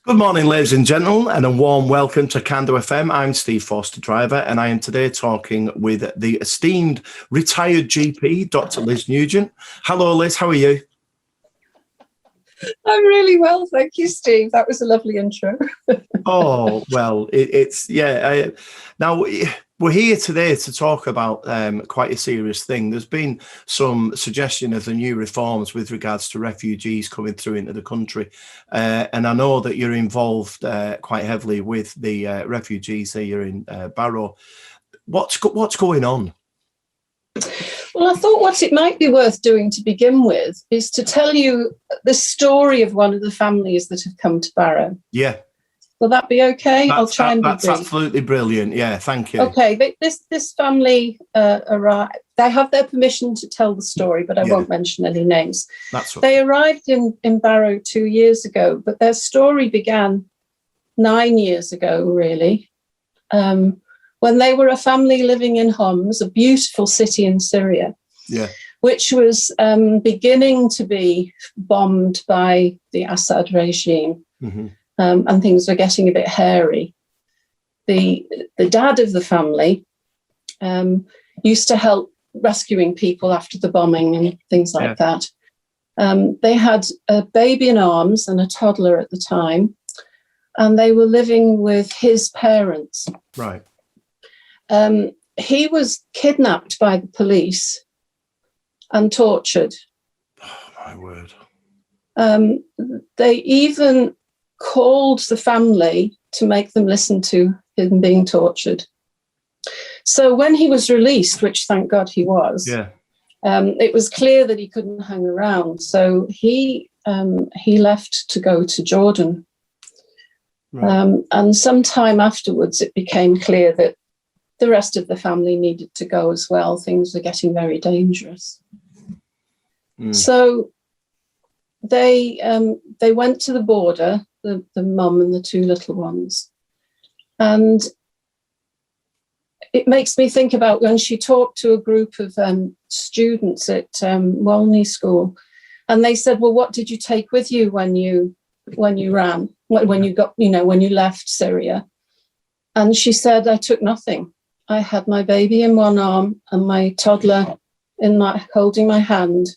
Good morning, ladies and gentlemen, and a warm welcome to Cando FM. I'm Steve Forster Driver, and I am today talking with the esteemed retired GP, Dr. Liz Nugent. Hello, Liz. How are you? I'm really well, thank you, Steve. That was a lovely intro. Oh, well, now, we're here today to talk about quite a serious thing. There's been some suggestion of the new reforms with regards to refugees coming through into the country. And I know that you're involved quite heavily with the refugees here in Barrow. What's going on? Well, I thought what it might be worth doing to begin with is to tell you the story of one of the families that have come to Barrow. Yeah. Will that be okay? I'll try and be That's brief. absolutely brilliant. Yeah, thank you. Okay, this family arrived. They have their permission to tell the story, but I won't mention any names. That's right. They arrived in Barrow 2 years ago, but their story began 9 years ago, really. When they were a family living in Homs, a beautiful city in Syria, which was beginning to be bombed by the Assad regime, and things were getting a bit hairy. The dad of the family used to help rescuing people after the bombing and things like that. They had a baby in arms and a toddler at the time, and they were living with his parents. Right. He was kidnapped by the police and tortured. Oh, my word. They even called the family to make them listen to him being tortured. So when he was released, which thank God he was, it was clear that he couldn't hang around. So he left to go to Jordan. Right. And sometime afterwards, it became clear that the rest of the family needed to go as well. Things were getting very dangerous. So they went to the border, the mum and the two little ones. And it makes me think about when she talked to a group of students at Walney School, and they said, well, what did you take with you when you ran, when you left Syria? And she said, I took nothing. I had my baby in one arm and my toddler holding my hand,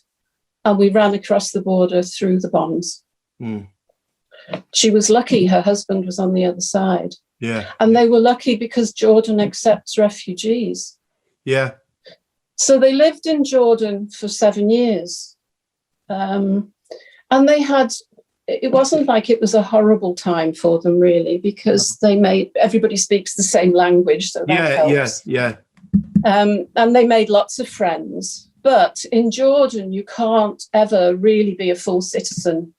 and we ran across the border through the bombs. She was lucky her husband was on the other side. Yeah. And they were lucky because Jordan accepts refugees. Yeah. So they lived in Jordan for 7 years. And it wasn't like it was a horrible time for them, really, because everybody speaks the same language, so that helps. And they made lots of friends. But in Jordan, you can't ever really be a full citizen.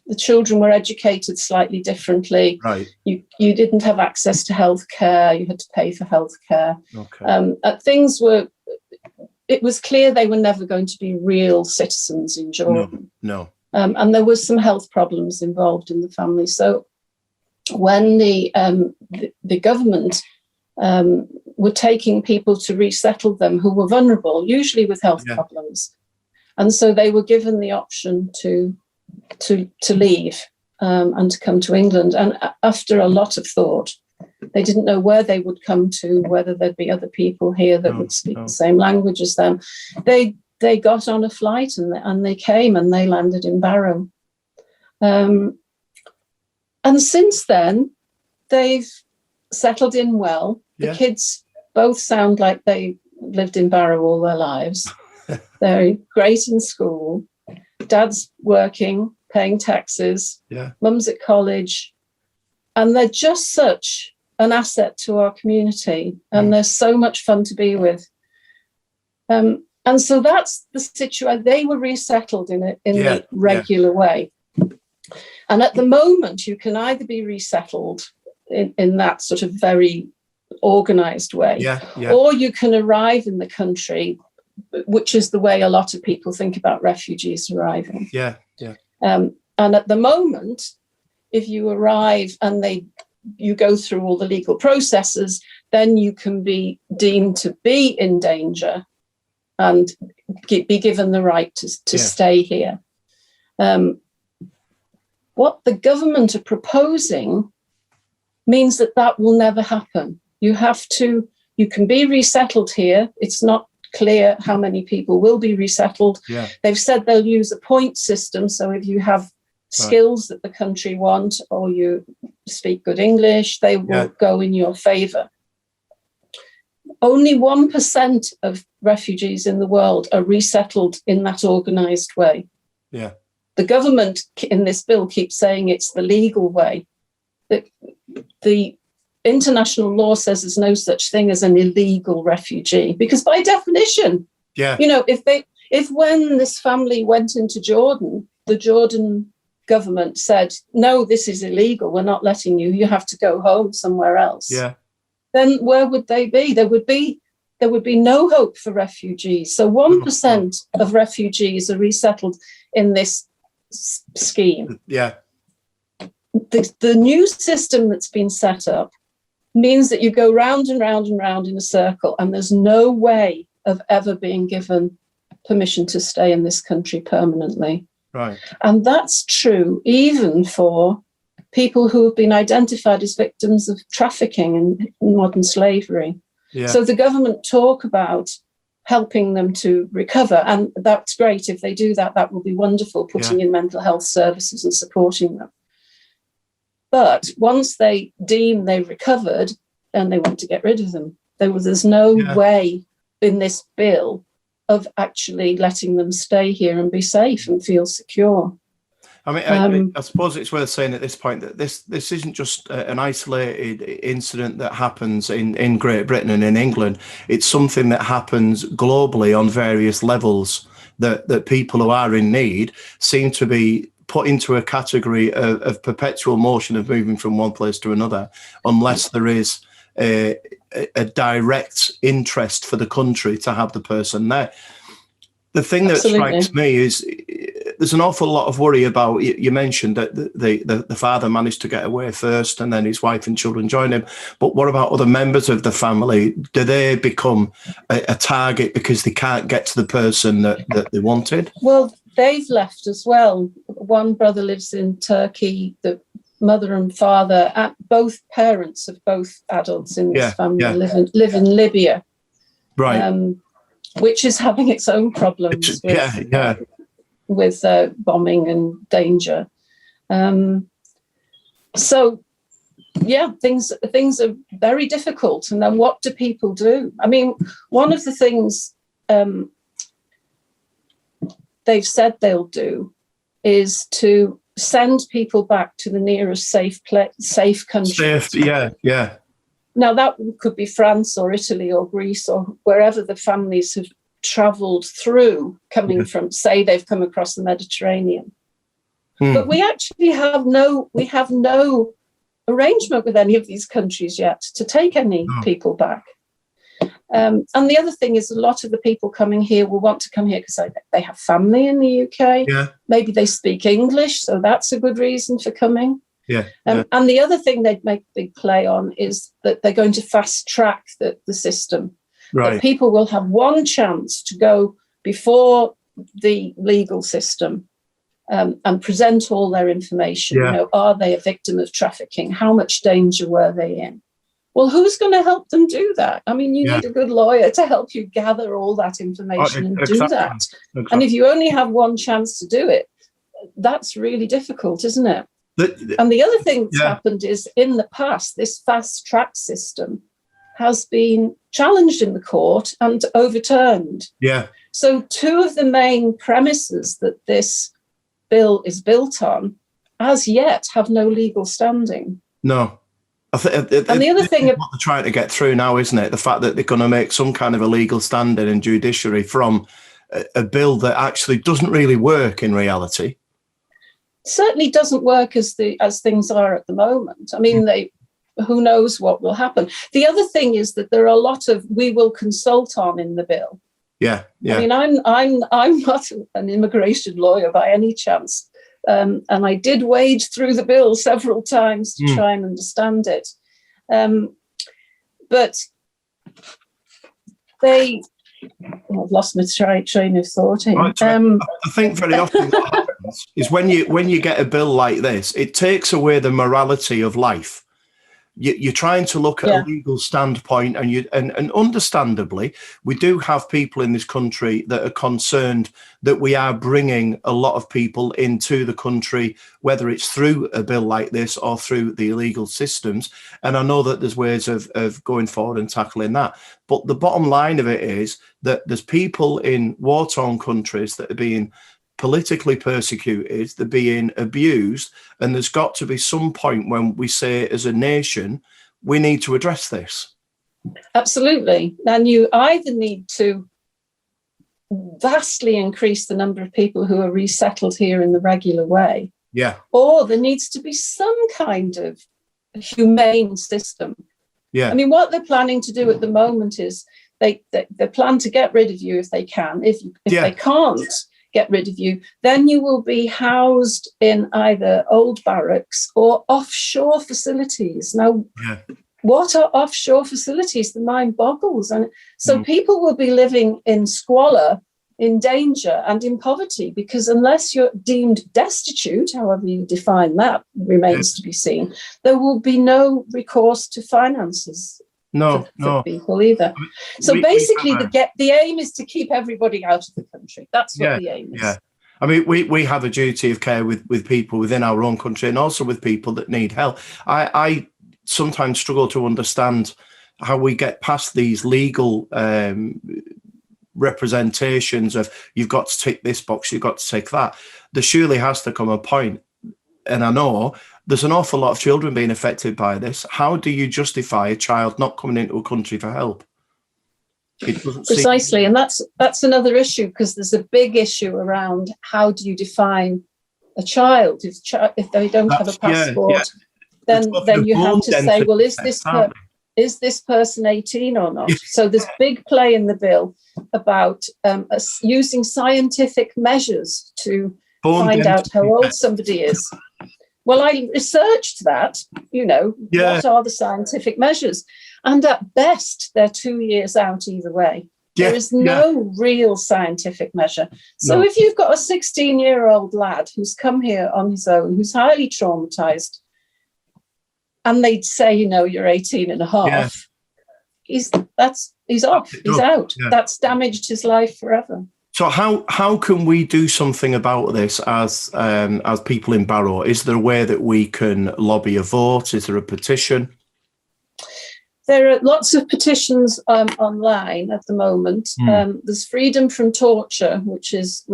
The children were educated slightly differently. Right. You didn't have access to healthcare. You had to pay for healthcare. Okay. It was clear they were never going to be real citizens in Jordan. No. And there was some health problems involved in the family. So when the government were taking people to resettle them who were vulnerable, usually with health problems, and so they were given the option to leave and to come to England. And after a lot of thought, they didn't know where they would come to, whether there'd be other people here that would speak the same language as them. They got on a flight and they came and they landed in Barrow. And since then, they've settled in well. The kids both sound like they lived in Barrow all their lives. They're great in school. Dad's working, paying taxes. Mum's at college. And they're just such an asset to our community. And they're so much fun to be with. And so that's the situation. They were resettled in a regular way. And at the moment, you can either be resettled in that sort of very organised way, or you can arrive in the country, which is the way a lot of people think about refugees arriving. And at the moment, if you arrive and you go through all the legal processes, then you can be deemed to be in danger and be given the right to stay here. what the government are proposing means that will never happen. You can be resettled here. It's not clear how many people will be resettled. Yeah. They've said they'll use a point system. So if you have skills that the country want, or you speak good English, they will go in your favour. Only 1% of refugees in the world are resettled in that organised way. Yeah. The government in this bill keeps saying it's the legal way. The international law says there's no such thing as an illegal refugee, because by definition, if when this family went into Jordan, the Jordan government said, no, this is illegal, we're not letting you have to go home somewhere else. Yeah. Then where would they be? There would be no hope for refugees. So 1% of refugees are resettled in this scheme. Yeah. The new system that's been set up means that you go round and round and round in a circle, and there's no way of ever being given permission to stay in this country permanently. Right. And that's true even for people who have been identified as victims of trafficking and modern slavery. Yeah. So the government talk about helping them to recover, and that's great. If they do that, that will be wonderful, putting in mental health services and supporting them. But once they deem they've recovered, then they want to get rid of them. There's no way in this bill of actually letting them stay here and be safe and feel secure. I mean, I suppose it's worth saying at this point that this isn't just an isolated incident that happens in Great Britain and in England. It's something that happens globally on various levels, that people who are in need seem to be put into a category of perpetual motion of moving from one place to another, unless there is a direct interest for the country to have the person there. The thing that strikes me is there's an awful lot of worry about, you mentioned that the father managed to get away first and then his wife and children joined him. But what about other members of the family? Do they become a target because they can't get to the person that they wanted? Well, they've left as well. One brother lives in Turkey. The mother and father, both parents of both adults in this family live in Libya. Right. Which is having its own problems with bombing and danger. Things are very difficult. And then what do people do? I mean, one of the things they've said they'll do is to send people back to the nearest safe country. Yeah. Now, that could be France or Italy or Greece or wherever the families have travelled through, coming from, say, they've come across the Mediterranean. But we actually have no arrangement with any of these countries yet to take any people back. And the other thing is, a lot of the people coming here will want to come here because they have family in the UK. Yeah. Maybe they speak English, so that's a good reason for coming. And the other thing they'd make a big play on is that they're going to fast track the system. Right. That people will have one chance to go before the legal system and present all their information. Are they a victim of trafficking? How much danger were they in? Well, who's going to help them do that? I mean, you need a good lawyer to help you gather all that information and do that. Exactly. And if you only have one chance to do it, that's really difficult, isn't it? And the other thing that's happened is, in the past, this fast track system has been challenged in the court and overturned. Yeah. So two of the main premises that this bill is built on, as yet, have no legal standing. No. And the other thing, what they're trying to get through now, isn't it? The fact that they're going to make some kind of a legal standing in judiciary from a bill that actually doesn't really work in reality. Certainly doesn't work as things are at the moment. I mean, who knows what will happen. The other thing is that there are a lot of "we will consult" on in the bill. Yeah. I mean, I'm not an immigration lawyer by any chance, and I did wade through the bill several times to try and understand it. But I've lost my train of thought here. I think very often what happens happens is when you get a bill like this, it takes away the morality of life. You're trying to look at a legal standpoint, and understandably, we do have people in this country that are concerned that we are bringing a lot of people into the country, whether it's through a bill like this or through the illegal systems. And I know that there's ways of going forward and tackling that. But the bottom line of it is that there's people in war-torn countries that are being politically persecuted, they're being abused, and there's got to be some point when we say, as a nation, we need to address this. Absolutely. And you either need to vastly increase the number of people who are resettled here in the regular way, or there needs to be some kind of humane system. I mean, what they're planning to do at the moment is they plan to get rid of you if they can. If they can't get rid of you, then you will be housed in either old barracks or offshore facilities. Now, what are offshore facilities? The mind boggles. And so people will be living in squalor, in danger, and in poverty, because unless you're deemed destitute, however you define that remains to be seen, there will be no recourse to finances. For people either. So basically, the aim is to keep everybody out of the country. That's what the aim is. I mean, we have a duty of care with people within our own country and also with people that need help. I sometimes struggle to understand how we get past these legal representations of you've got to tick this box, you've got to tick that. There surely has to come a point, and I know there's an awful lot of children being affected by this. How do you justify a child not coming into a country for help? It doesn't precisely, and that's another issue, because there's a big issue around how do you define a child? If they don't have a passport, then you have to say, well, is this person 18 or not? So there's big play in the bill about using scientific measures to find out how old somebody is. Well, I researched that, what are the scientific measures? And at best, they're 2 years out either way. There is no real scientific measure. So if you've got a 16-year-old lad who's come here on his own, who's highly traumatized, and they'd say, you're 18 and a half, he's off, he's out. That's damaged his life forever. So how can we do something about this as people in Barrow? Is there a way that we can lobby a vote? Is there a petition? There are lots of petitions online at the moment. There's Freedom from Torture, which is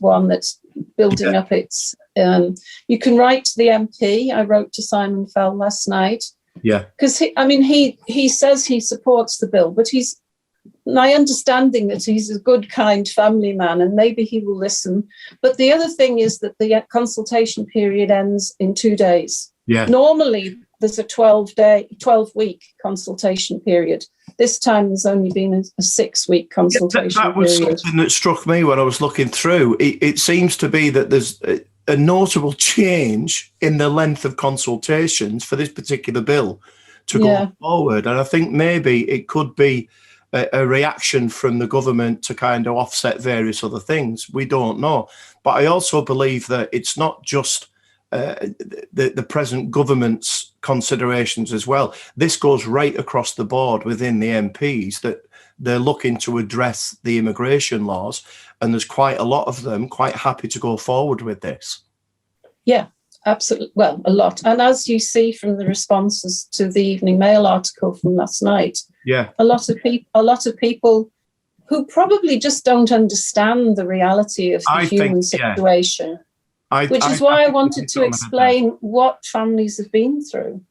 one that's building up its. You can write to the MP. I wrote to Simon Fell last night. Because he says he supports the bill, but my understanding that he's a good, kind family man, and maybe he will listen. But the other thing is that the consultation period ends in 2 days. Normally, there's a 12-week consultation period. This time, there's only been a 6-week consultation period. That was something that struck me when I was looking through. It seems to be that there's a notable change in the length of consultations for this particular bill to go forward. And I think maybe it could be a reaction from the government to kind of offset various other things. We don't know. But I also believe that it's not just the present government's considerations as well. This goes right across the board within the MPs, that they're looking to address the immigration laws, and there's quite a lot of them quite happy to go forward with this. Yeah, absolutely. Well, a lot. And as you see from the responses to the Evening Mail article from last night, a lot of people who probably just don't understand the reality of the human situation. Which is why I wanted to explain what families have been through.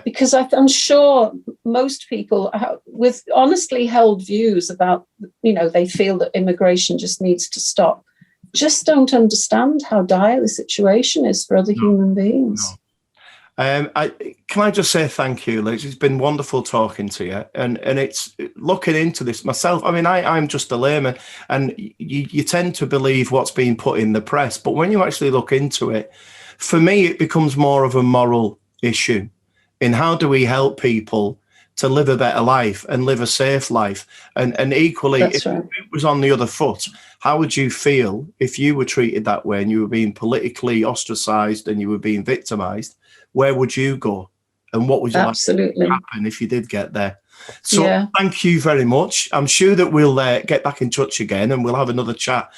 Because I'm sure most people with honestly held views about, they feel that immigration just needs to stop, just don't understand how dire the situation is for other human beings. Can I just say thank you, Liz? It's been wonderful talking to you, and it's looking into this myself. I mean, I'm just a layman, and you tend to believe what's being put in the press, but when you actually look into it, for me, it becomes more of a moral issue in how do we help people to live a better life and live a safe life. And equally, That's if right. it was on the other foot, how would you feel if you were treated that way and you were being politically ostracized and you were being victimized? Where would you go? And what would you Absolutely. like to happen if you did get there? So Yeah. thank you very much. I'm sure that we'll get back in touch again and we'll have another chat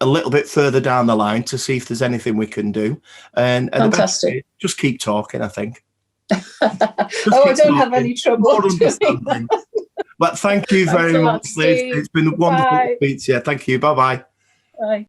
a little bit further down the line to see if there's anything we can do. And the best Fantastic. is just keep talking, I think. Oh, I don't have any trouble doing that. But thank you Thanks very a lot, much, Liz. Steve. It's been wonderful to Bye. speak to you. Thank you. Bye-bye. Bye.